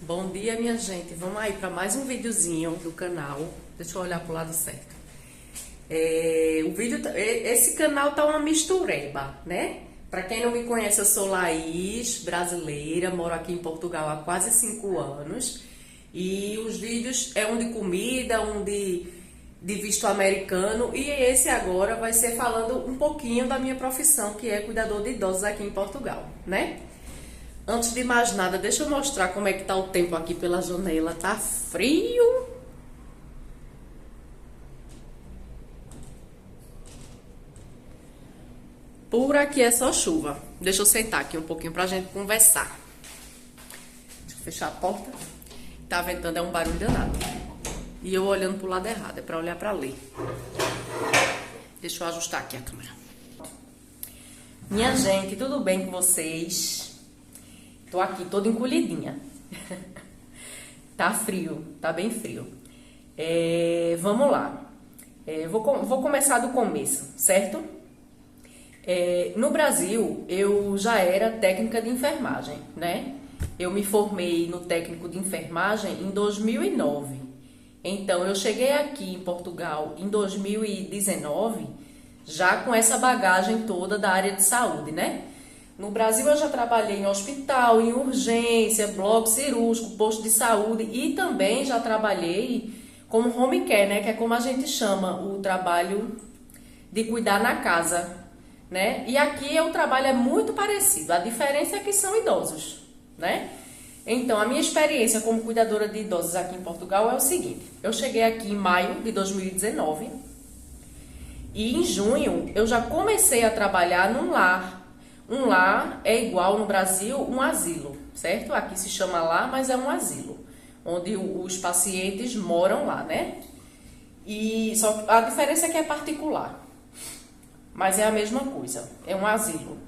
Bom dia, minha gente. Vamos aí para mais um videozinho do canal. Deixa eu olhar pro lado certo. Esse canal tá uma mistureba, né? Para quem não me conhece, eu sou Laís, brasileira, moro aqui em Portugal há quase 5 anos. E os vídeos é um de comida, de visto americano, e esse agora vai ser falando um pouquinho da minha profissão, que é cuidador de idosos aqui em Portugal, né? Antes de mais nada, deixa eu mostrar como é que tá o tempo aqui pela janela. Tá frio. Por aqui é só chuva. Deixa eu sentar aqui um pouquinho pra gente conversar. Deixa eu fechar a porta. Tá ventando, é um barulho danado. E eu olhando pro lado errado, é pra olhar pra ler. Deixa eu ajustar aqui a câmera. Minha gente, tudo bem com vocês? Tô aqui toda encolhidinha. Tá frio, tá bem frio. Vamos lá. Vou começar do começo, certo? No Brasil, eu já era técnica de enfermagem, né? Eu me formei no técnico de enfermagem em 2009. Então, eu cheguei aqui em Portugal em 2019, já com essa bagagem toda da área de saúde, né? No Brasil, eu já trabalhei em hospital, em urgência, bloco cirúrgico, posto de saúde e também já trabalhei como home care, né? Que é como a gente chama o trabalho de cuidar na casa, né? E aqui o trabalho é muito parecido, a diferença é que são idosos, né? Então, a minha experiência como cuidadora de idosos aqui em Portugal é o seguinte: eu cheguei aqui em maio de 2019 e em junho eu já comecei a trabalhar num lar. Um lar é igual no Brasil um asilo, certo? Aqui se chama lar, mas é um asilo, onde os pacientes moram lá, né? E só a diferença é que é particular, mas é a mesma coisa, é um asilo.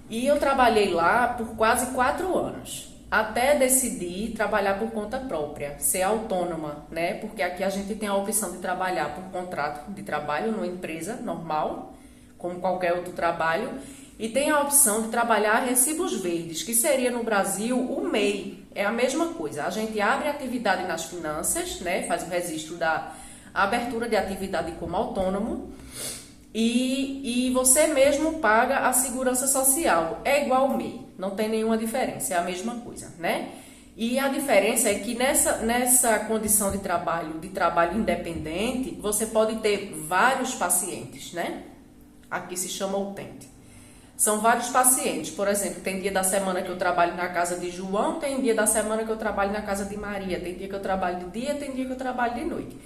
E eu trabalhei lá por quase 4 anos, até decidir trabalhar por conta própria, ser autônoma, né? Porque aqui a gente tem a opção de trabalhar por contrato de trabalho numa empresa normal, como qualquer outro trabalho, e tem a opção de trabalhar recibos verdes, que seria no Brasil o MEI, é a mesma coisa. A gente abre atividade nas finanças, né? Faz o registro da abertura de atividade como autônomo, e você mesmo paga a segurança social. É igual ao MEI, não tem nenhuma diferença, é a mesma coisa, né? E a diferença é que nessa condição de trabalho independente, você pode ter vários pacientes, né? Aqui se chama utente. São vários pacientes, por exemplo, tem dia da semana que eu trabalho na casa de João, tem dia da semana que eu trabalho na casa de Maria, tem dia que eu trabalho de dia, tem dia que eu trabalho de noite.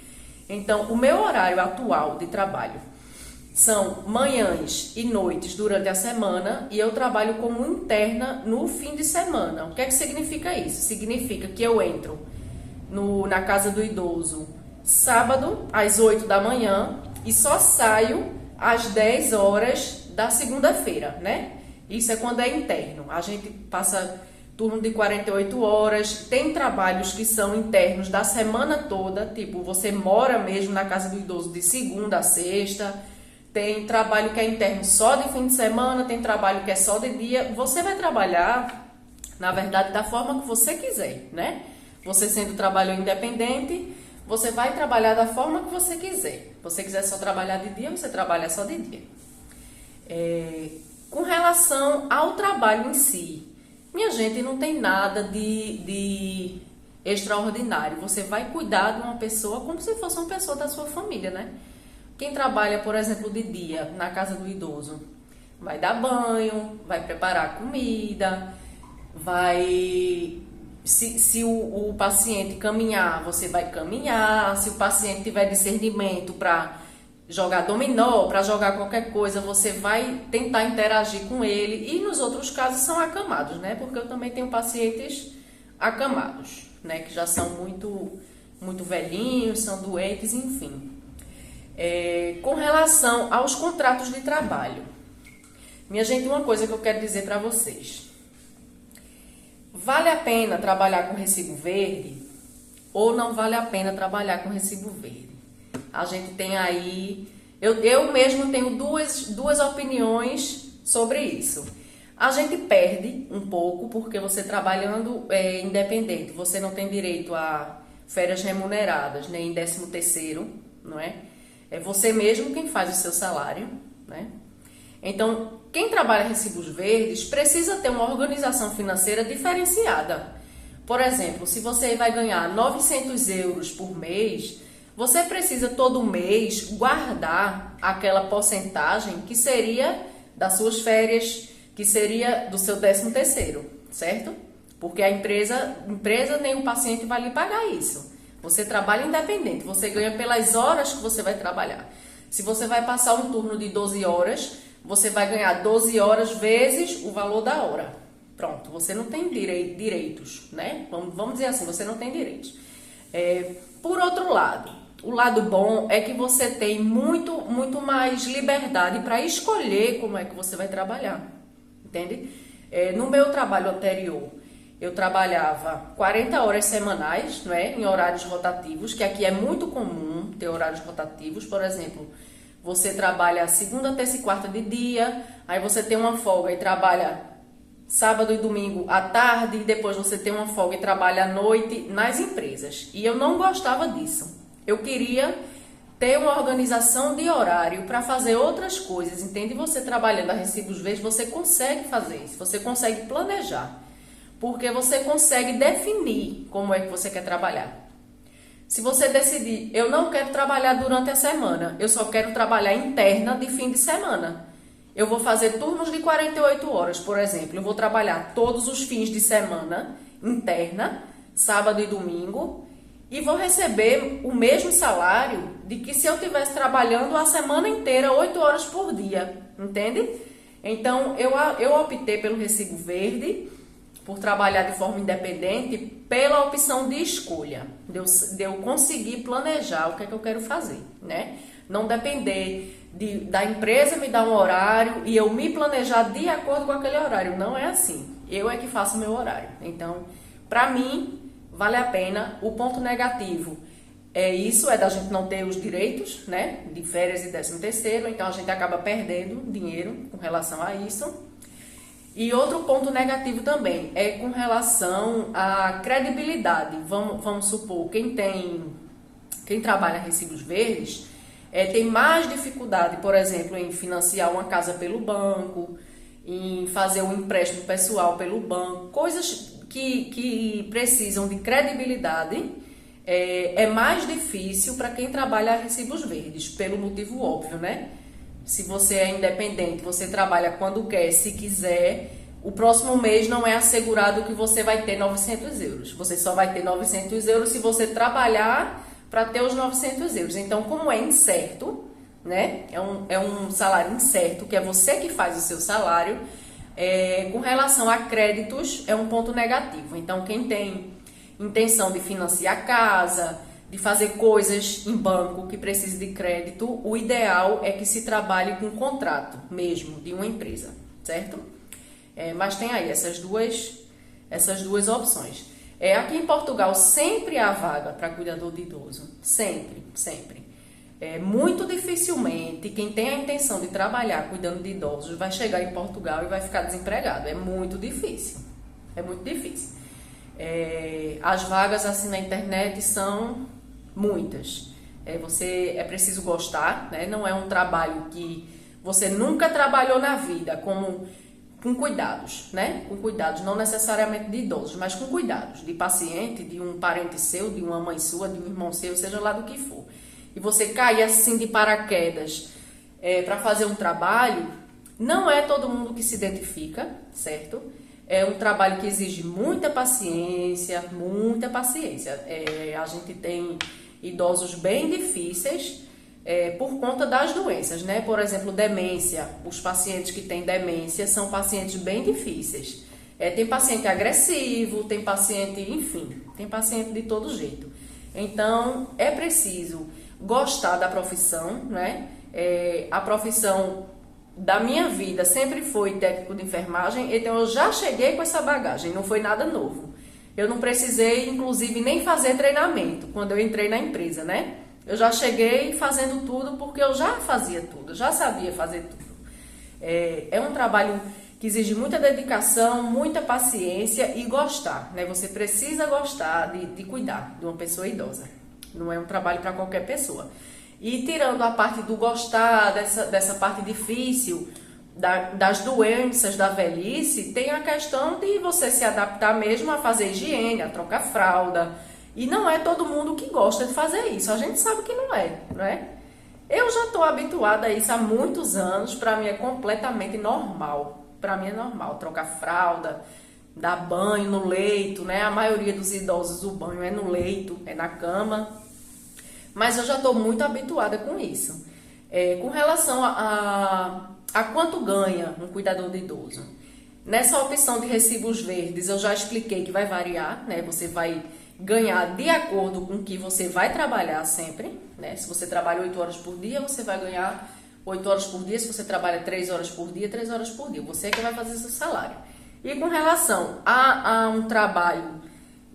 Então, o meu horário atual de trabalho são manhãs e noites durante a semana e eu trabalho como interna no fim de semana. O que é que significa isso? Significa que eu entro na casa do idoso sábado às 8 da manhã e só saio às 10 horas da segunda-feira, né? Isso é quando é interno. A gente passa turno de 48 horas, tem trabalhos que são internos da semana toda, tipo, você mora mesmo na casa do idoso de segunda a sexta, tem trabalho que é interno só de fim de semana, tem trabalho que é só de dia. Você vai trabalhar, na verdade, da forma que você quiser, né? Você sendo trabalho independente, você vai trabalhar da forma que você quiser. Se você quiser só trabalhar de dia, você trabalha só de dia. Com relação ao trabalho em si, minha gente, não tem nada de extraordinário. Você vai cuidar de uma pessoa como se fosse uma pessoa da sua família, né? Quem trabalha, por exemplo, de dia na casa do idoso, vai dar banho, vai preparar comida, se o paciente caminhar, você vai caminhar. Se o paciente tiver discernimento para jogar dominó, para jogar qualquer coisa, você vai tentar interagir com ele. E nos outros casos são acamados, né? Porque eu também tenho pacientes acamados, né? Que já são muito velhinhos, são doentes, enfim. Com relação aos contratos de trabalho, minha gente, uma coisa que eu quero dizer para vocês: vale a pena trabalhar com recibo verde ou não vale a pena trabalhar com recibo verde? A gente tem aí, eu mesmo tenho duas opiniões sobre isso. A gente perde um pouco, porque você trabalhando independente, você não tem direito a férias remuneradas, nem 13º, não é? É você mesmo quem faz o seu salário, né? Então, quem trabalha recibos verdes precisa ter uma organização financeira diferenciada. Por exemplo, se você vai ganhar 900 euros por mês, você precisa todo mês guardar aquela porcentagem que seria das suas férias, que seria do seu 13º, certo? Porque a empresa nem o paciente vai lhe pagar isso. Você trabalha independente, você ganha pelas horas que você vai trabalhar. Se você vai passar um turno de 12 horas, você vai ganhar 12 horas vezes o valor da hora. Pronto, você não tem direitos, né? Vamos dizer assim, você não tem direitos. Por outro lado, o lado bom é que você tem muito mais liberdade para escolher como é que você vai trabalhar, entende? No meu trabalho anterior, eu trabalhava 40 horas semanais, não é? Em horários rotativos, que aqui é muito comum ter horários rotativos. Por exemplo, você trabalha segunda, terça e quarta de dia, aí você tem uma folga e trabalha sábado e domingo à tarde, e depois você tem uma folga e trabalha à noite nas empresas. E eu não gostava disso. Eu queria ter uma organização de horário para fazer outras coisas, entende? Você trabalhando a recibos verdes, você consegue fazer isso, você consegue planejar, porque você consegue definir como é que você quer trabalhar. Se você decidir, eu não quero trabalhar durante a semana, eu só quero trabalhar interna de fim de semana. Eu vou fazer turnos de 48 horas, por exemplo. Eu vou trabalhar todos os fins de semana, interna, sábado e domingo, e vou receber o mesmo salário de que se eu estivesse trabalhando a semana inteira, 8 horas por dia, entende? Então, eu optei pelo recibo verde, por trabalhar de forma independente, pela opção de escolha, de eu conseguir planejar o que é que eu quero fazer, né? Não depender da empresa me dar um horário e eu me planejar de acordo com aquele horário. Não é assim. Eu é que faço o meu horário. Então, para mim, vale a pena. O ponto negativo é da gente não ter os direitos, né, de férias e 13º, então a gente acaba perdendo dinheiro com relação a isso. E outro ponto negativo também é com relação à credibilidade. Vamos supor, quem trabalha recibos verdes tem mais dificuldade, por exemplo, em financiar uma casa pelo banco, em fazer um empréstimo pessoal pelo banco, coisas que precisam de credibilidade. É mais difícil para quem trabalha recibos verdes, pelo motivo óbvio, né? Se você é independente, você trabalha quando quer, se quiser, o próximo mês não é assegurado que você vai ter 900 euros. Você só vai ter 900 euros se você trabalhar para ter os 900 euros. Então, como é incerto, né? É um salário incerto, que é você que faz o seu salário, com relação a créditos, é um ponto negativo. Então, quem tem intenção de financiar a casa, de fazer coisas em banco que precise de crédito, o ideal é que se trabalhe com contrato mesmo de uma empresa, certo? Mas tem aí essas duas opções. Aqui em Portugal sempre há vaga para cuidador de idoso, sempre, sempre. Muito dificilmente quem tem a intenção de trabalhar cuidando de idosos vai chegar em Portugal e vai ficar desempregado. É muito difícil, é muito difícil. As vagas assim na internet são muitas. É preciso gostar, né? Não é um trabalho que você nunca trabalhou na vida, com cuidados, né? Com cuidados, não necessariamente de idosos, mas com cuidados de paciente, de um parente seu, de uma mãe sua, de um irmão seu, seja lá do que for. E você cair assim de paraquedas para fazer um trabalho, não é todo mundo que se identifica, certo? É um trabalho que exige muita paciência, muita paciência. A gente tem idosos bem difíceis por conta das doenças, né? Por exemplo, demência. Os pacientes que têm demência são pacientes bem difíceis. Tem paciente agressivo, tem paciente, enfim, tem paciente de todo jeito. Então, é preciso gostar da profissão, né? A profissão da minha vida sempre foi técnico de enfermagem, então eu já cheguei com essa bagagem, não foi nada novo. Eu não precisei, inclusive, nem fazer treinamento quando eu entrei na empresa, né? Eu já cheguei fazendo tudo porque eu já fazia tudo, já sabia fazer tudo. É um trabalho que exige muita dedicação, muita paciência e gostar, né? Você precisa gostar de cuidar de uma pessoa idosa. Não é um trabalho para qualquer pessoa. E tirando a parte do gostar, dessa parte difícil, das doenças da velhice, tem a questão de você se adaptar mesmo a fazer higiene, a trocar fralda. E não é todo mundo que gosta de fazer isso. A gente sabe que não é, não é? Eu já estou habituada a isso há muitos anos. Para mim é completamente normal. Para mim é normal trocar fralda, dar banho no leito, né? A maioria dos idosos o banho é no leito, é na cama. Mas eu já estou muito habituada com isso. Com relação a quanto ganha um cuidador de idoso. Nessa opção de recibos verdes, eu já expliquei que vai variar, né? Você vai ganhar de acordo com o que você vai trabalhar sempre, né? Se você trabalha 8 horas por dia, você vai ganhar 8 horas por dia. Se você trabalha 3 horas por dia, 3 horas por dia. Você é que vai fazer seu salário. E com relação a um trabalho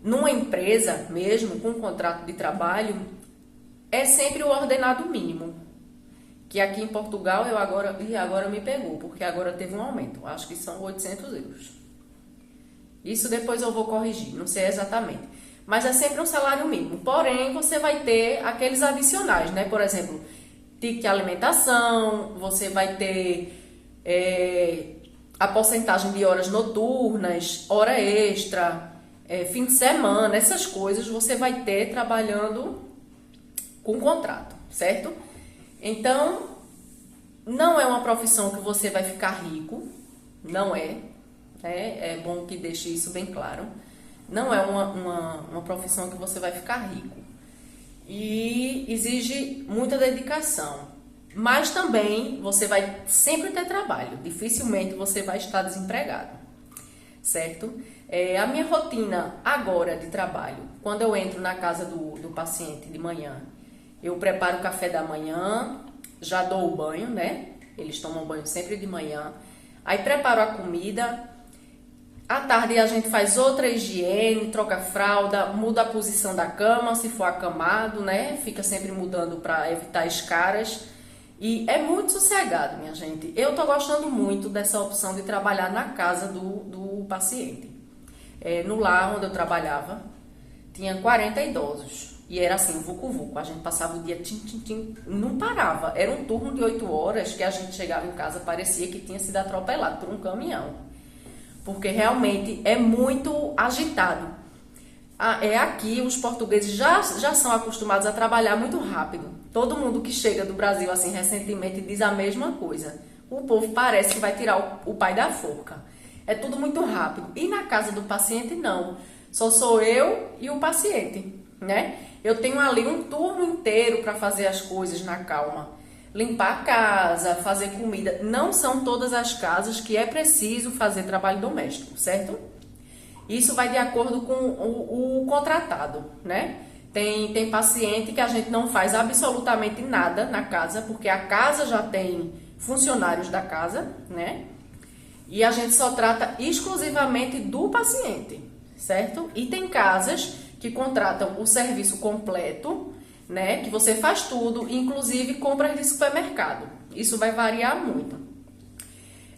numa empresa mesmo, com um contrato de trabalho, é sempre o ordenado mínimo. Que aqui em Portugal agora me pegou, porque agora teve um aumento. Acho que são 800 euros. Isso depois eu vou corrigir, não sei exatamente. Mas é sempre um salário mínimo. Porém, você vai ter aqueles adicionais, né? Por exemplo, ticket alimentação, você vai ter a porcentagem de horas noturnas, hora extra, fim de semana, essas coisas você vai ter trabalhando com contrato, certo? Então, não é uma profissão que você vai ficar rico, não é, né? É bom que deixe isso bem claro. Não é uma profissão que você vai ficar rico. E exige muita dedicação. Mas também você vai sempre ter trabalho. Dificilmente você vai estar desempregado, certo? A minha rotina agora de trabalho, quando eu entro na casa do paciente de manhã, eu preparo o café da manhã, já dou o banho, né? Eles tomam banho sempre de manhã. Aí preparo a comida. À tarde a gente faz outra higiene, troca fralda, muda a posição da cama, se for acamado, né? Fica sempre mudando para evitar escaras. E é muito sossegado, minha gente. Eu tô gostando muito dessa opção de trabalhar na casa do paciente. No lar onde eu trabalhava, tinha 40 idosos. E era assim, vucu-vucu. A gente passava o dia tim, não parava. Era um turno de 8 horas que a gente chegava em casa, parecia que tinha sido atropelado por um caminhão. Porque realmente é muito agitado. Aqui os portugueses já são acostumados a trabalhar muito rápido. Todo mundo que chega do Brasil assim recentemente diz a mesma coisa. O povo parece que vai tirar o pai da forca. É tudo muito rápido. E na casa do paciente não. Só sou eu e o paciente, né? Eu tenho ali um turno inteiro para fazer as coisas na calma. Limpar a casa, fazer comida. Não são todas as casas que é preciso fazer trabalho doméstico, certo? Isso vai de acordo com o contratado, né? Tem paciente que a gente não faz absolutamente nada na casa, porque a casa já tem funcionários da casa, né? E a gente só trata exclusivamente do paciente, certo? E tem casas que contratam o serviço completo, né? Que você faz tudo, inclusive compras de supermercado. Isso vai variar muito.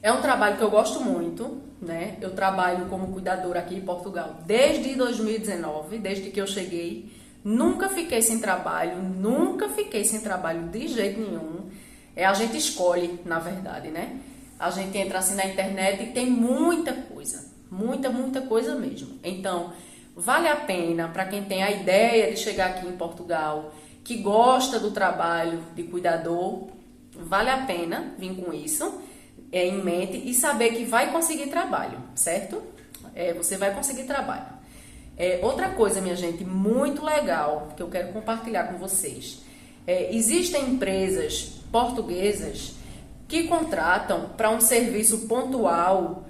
É um trabalho que eu gosto muito, né? Eu trabalho como cuidadora aqui em Portugal desde 2019, desde que eu cheguei. Nunca fiquei sem trabalho de jeito nenhum. A gente escolhe, na verdade, né? A gente entra assim na internet e tem muita coisa, muita coisa mesmo. Então, vale a pena para quem tem a ideia de chegar aqui em Portugal, que gosta do trabalho de cuidador, vale a pena vir com isso em mente e saber que vai conseguir trabalho, certo? Você vai conseguir trabalho. Outra coisa, minha gente, muito legal que eu quero compartilhar com vocês. Existem empresas portuguesas que contratam para um serviço pontual.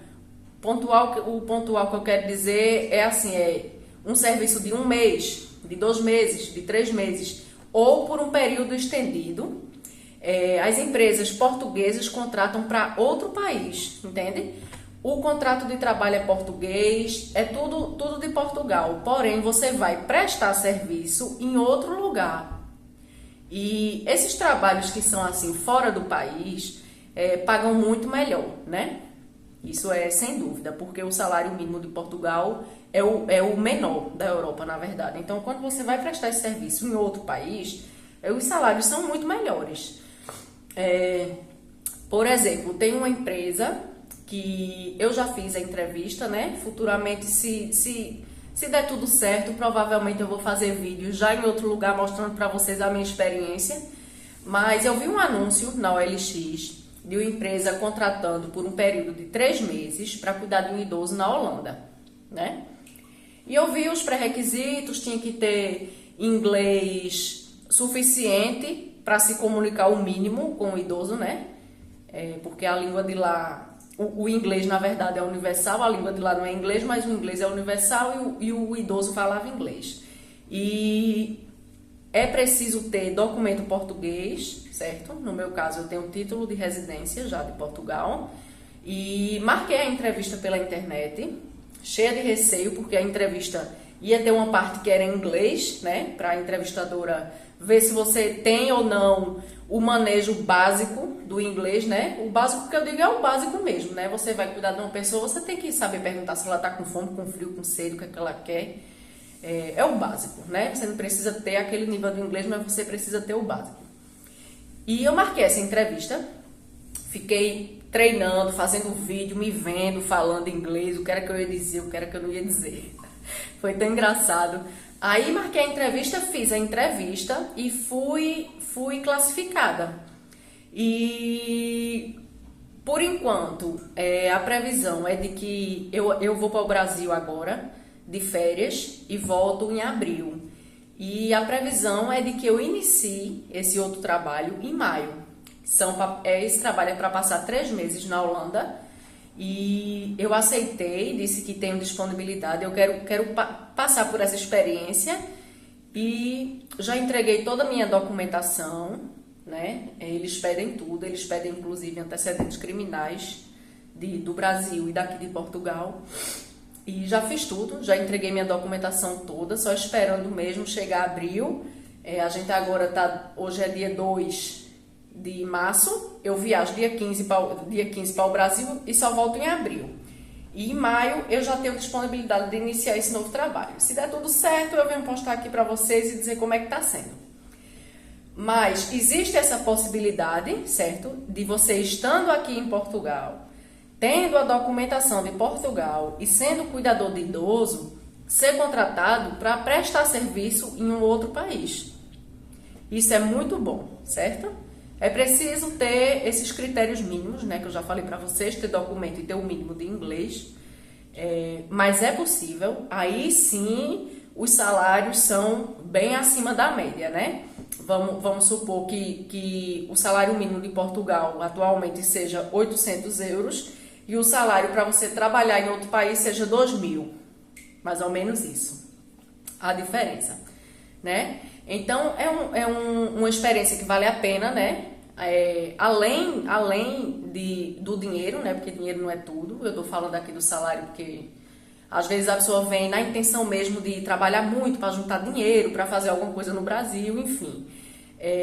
O pontual que eu quero dizer é assim, um serviço de 1 mês, de 2 meses, de 3 meses, ou por um período estendido. As empresas portuguesas contratam para outro país, entende? O contrato de trabalho é português, é tudo de Portugal, porém você vai prestar serviço em outro lugar. E esses trabalhos que são assim fora do país pagam muito melhor, né? Isso é sem dúvida, porque o salário mínimo de Portugal é o menor da Europa, na verdade. Então, quando você vai prestar esse serviço em outro país, os salários são muito melhores. Por exemplo, tem uma empresa que eu já fiz a entrevista, né? Futuramente, se der tudo certo, provavelmente eu vou fazer vídeos já em outro lugar mostrando para vocês a minha experiência. Mas eu vi um anúncio na OLX de uma empresa contratando por um período de 3 meses para cuidar de um idoso na Holanda, né? E eu vi os pré-requisitos, tinha que ter inglês suficiente para se comunicar o mínimo com o idoso, né? Porque a língua de lá, o inglês na verdade é universal, a língua de lá não é inglês, mas o inglês é universal e o idoso falava inglês. E é preciso ter documento português, certo? No meu caso, eu tenho título de residência já de Portugal. E marquei a entrevista pela internet, cheia de receio, porque a entrevista ia ter uma parte que era em inglês, né? Para a entrevistadora ver se você tem ou não o manejo básico do inglês, né? O básico que eu digo é o básico mesmo, né? Você vai cuidar de uma pessoa, você tem que saber perguntar se ela tá com fome, com frio, com sede, o que é que ela quer. É o básico, né? Você não precisa ter aquele nível do inglês, mas você precisa ter o básico. E eu marquei essa entrevista, fiquei treinando, fazendo vídeo, me vendo, falando inglês, o que era que eu ia dizer, o que era que eu não ia dizer. Foi tão engraçado. Aí marquei a entrevista, fiz a entrevista e fui classificada. E por enquanto, a previsão é de que eu vou para o Brasil agora, de férias, e volto em abril. E a previsão é de que eu inicie esse outro trabalho em maio. Esse trabalho é para passar 3 meses na Holanda. E eu aceitei, disse que tenho disponibilidade, eu quero passar por essa experiência. E já entreguei toda a minha documentação, né? Eles pedem tudo, eles pedem inclusive antecedentes criminais do Brasil e daqui de Portugal. E já fiz tudo, já entreguei minha documentação toda, só esperando mesmo chegar abril. A gente agora hoje é dia 2 de março, eu viajo dia 15 para o Brasil e só volto em abril. E em maio eu já tenho disponibilidade de iniciar esse novo trabalho. Se der tudo certo, eu venho postar aqui para vocês e dizer como é que está sendo. Mas existe essa possibilidade, certo? De você estando aqui em Portugal, tendo a documentação de Portugal e sendo cuidador de idoso, ser contratado para prestar serviço em um outro país. Isso é muito bom, certo? É preciso ter esses critérios mínimos, né, que eu já falei para vocês, ter documento e ter o mínimo de inglês, mas é possível. Aí sim, os salários são bem acima da média, né? Vamos supor que o salário mínimo de Portugal atualmente seja 800 euros e o salário para você trabalhar em outro país seja 2.000, mais ou menos isso, a diferença, né? Então, uma experiência que vale a pena, né? Além do dinheiro, né? Porque dinheiro não é tudo. Eu tô falando aqui do salário porque às vezes a pessoa vem na intenção mesmo de trabalhar muito para juntar dinheiro, para fazer alguma coisa no Brasil, enfim.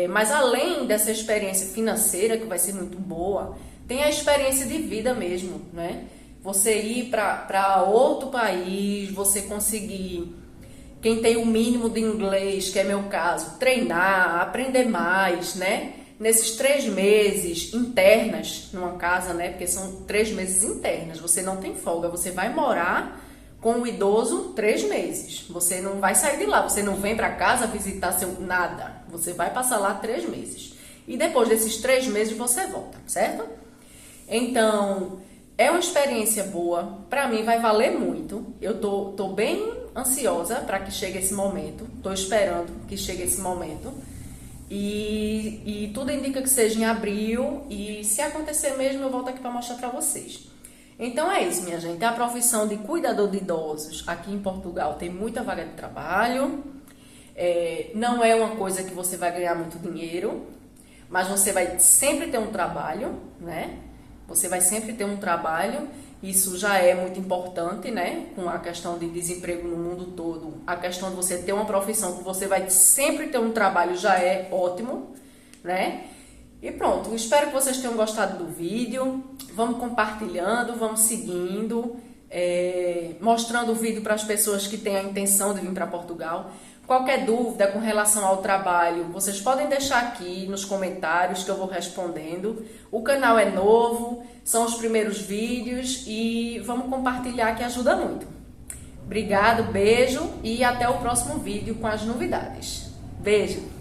Mas além dessa experiência financeira, que vai ser muito boa, tem a experiência de vida mesmo, né? Você ir para outro país, você conseguir... Quem tem o mínimo de inglês, que é meu caso, treinar, aprender mais, né? Nesses 3 meses internas numa casa, né? Porque são 3 meses internas, você não tem folga, você vai morar com o idoso 3 meses. Você não vai sair de lá, você não vem para casa visitar nada. Você vai passar lá 3 meses. E depois desses 3 meses você volta, certo? Então, é uma experiência boa, para mim vai valer muito. Eu tô bem ansiosa para que chegue esse momento, tô esperando que chegue esse momento. E tudo indica que seja em abril, e se acontecer mesmo eu volto aqui para mostrar para vocês. Então é isso, minha gente. A profissão de cuidador de idosos aqui em Portugal tem muita vaga de trabalho. Não é uma coisa que você vai ganhar muito dinheiro, mas você vai sempre ter um trabalho, né? Você vai sempre ter um trabalho, isso já é muito importante, né? Com a questão de desemprego no mundo todo, a questão de você ter uma profissão que você vai sempre ter um trabalho já é ótimo, né? E pronto, espero que vocês tenham gostado do vídeo. Vamos compartilhando, vamos seguindo, mostrando o vídeo para as pessoas que têm a intenção de vir para Portugal. Qualquer dúvida com relação ao trabalho, vocês podem deixar aqui nos comentários que eu vou respondendo. O canal é novo, são os primeiros vídeos e vamos compartilhar que ajuda muito. Obrigado, beijo e até o próximo vídeo com as novidades. Beijo!